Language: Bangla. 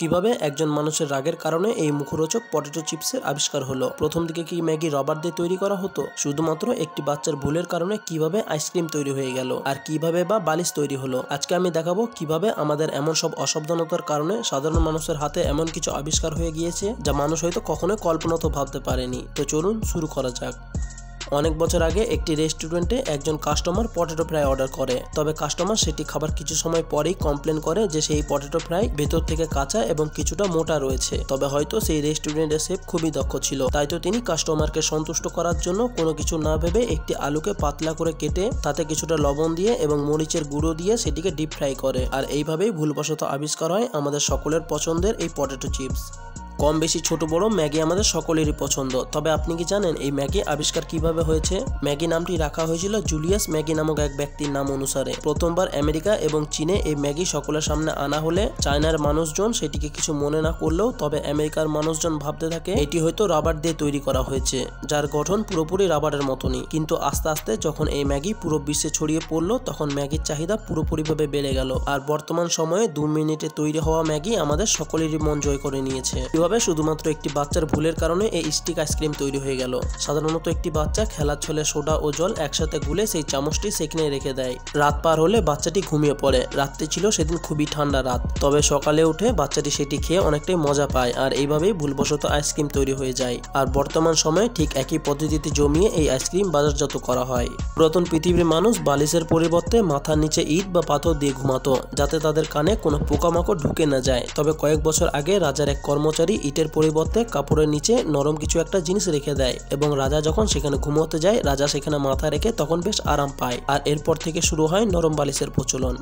কিভাবে একজন মানুষের রাগের কারণে এই মুখরোচক পটেটো চিপসের আবিষ্কার হলো। প্রথম দিকে কি ম্যাগি রবার দিয়ে তৈরি করা হতো? শুধুমাত্র একটি বাচ্চার ভুলের কারণে কিভাবে আইসক্রিম তৈরি হয়ে গেল, আর কিভাবে বা বালিশ তৈরি হলো। আজকে আমি দেখাবো কিভাবে আমাদের এমন সব অসাবধানতার কারণে সাধারণ মানুষের হাতে এমন কিছু আবিষ্কার হয়ে গিয়েছে যা মানুষ হয়তো কখনোই কল্পনাও ভাবতে পারেনি। তো চলুন শুরু করা যাক। অনেক বছর আগে একটি রেস্টুরেন্টে একজন কাস্টমার পটেটো ফ্রাই অর্ডার করে। তবে কাস্টমার সেটি খাবার কিছু সময় পরেই কমপ্লেন করে যে সেই পটেটো ফ্রাই ভেতর থেকে কাঁচা এবং কিছুটা মোটা রয়েছে। তবে হয়তো সেই রেস্টুরেন্টের শেফ খুবই দক্ষ ছিল, তাই তো তিনি কাস্টমারকে সন্তুষ্ট করার জন্য কোনো কিছু না ভেবে একটি আলুকে পাতলা করে কেটে তাতে কিছুটা লবণ দিয়ে এবং মরিচের গুঁড়ো দিয়ে সেটিকে ডিপ ফ্রাই করে। আর এইভাবেই ভুলবশত আবিষ্কার হয় আমাদের সকলের পছন্দের এই পটেটো চিপস। কম বেশি ছোট বড় ম্যাগি আমাদের সকলেরই পছন্দ। তবে আপনি কি জানেন এই ম্যাগি আবিষ্কার কিভাবে হয়েছে? ম্যাগি নামটি রাখা হয়েছিল জুলিয়াস ম্যাগি নামক এক ব্যক্তির নাম অনুসারে। প্রথমবার আমেরিকা এবং চীনে এই ম্যাগি সকলের সামনে আনা হলে চায়নার মানুষজন সেটিকে কিছু মনে না করলেও তবে আমেরিকার মানুষজন ভাবতে থাকে এটি হয়তো রাবার দিয়ে তৈরি করা হয়েছে, যার গঠন পুরোপুরি রাবারের মতনই। কিন্তু আস্তে আস্তে যখন এই ম্যাগি পুরো বিশ্বে ছড়িয়ে পড়লো তখন ম্যাগির চাহিদা পুরোপুরিভাবে বেড়ে গেল। আর বর্তমান সময়ে 2 মিনিটে তৈরি হওয়া ম্যাগি আমাদের সকলেরই মন জয় করে নিয়েছে। শুধুমাত্র একটি বাচ্চার ভুলের কারণে এই স্টিক আইসক্রিম তৈরি হয়ে গেল। সাধারণত একটি বাচ্চা খেলার ছলে সোডা ও জল একসাথে গুলে সেই চামচটি সেখানে রেখে দেয়। রাত পার হলে বাচ্চাটি ঘুমিয়ে পড়ে। রাত্রি ছিল সেদিন খুবই ঠান্ডা রাত, তবে সকালে উঠে বাচ্চাটি সেটি খেয়ে অনেকটাই মজা পায়। আর এইভাবেই ভুলবশত আইসক্রিম তৈরি হয়ে যায়। আর বর্তমান সময়ে ঠিক একই পদ্ধতিতে জমিয়ে এই আইসক্রিম বাজারজাত করা হয়। পুরাতন পৃথিবীর মানুষ বালিশের পরিবর্তে মাথার নিচে ইট বা পাথর দিয়ে ঘুমাতো, যাতে তাদের কানে কোনো পোকামাকড় ঢুকে না যায়। তবে কয়েক বছর আগে রাজার এক কর্মচারী ইটের পরিবর্তে কাপড়ের নিচে নরম কিছু একটা জিনিস রেখে দেয় এবং রাজা যখন সেখানে ঘুমোতে যায় রাজা সেখানে মাথা রেখে তখন বেশ আরাম পায়। আর এরপর থেকে শুরু হয় নরম বালিশের প্রচলন।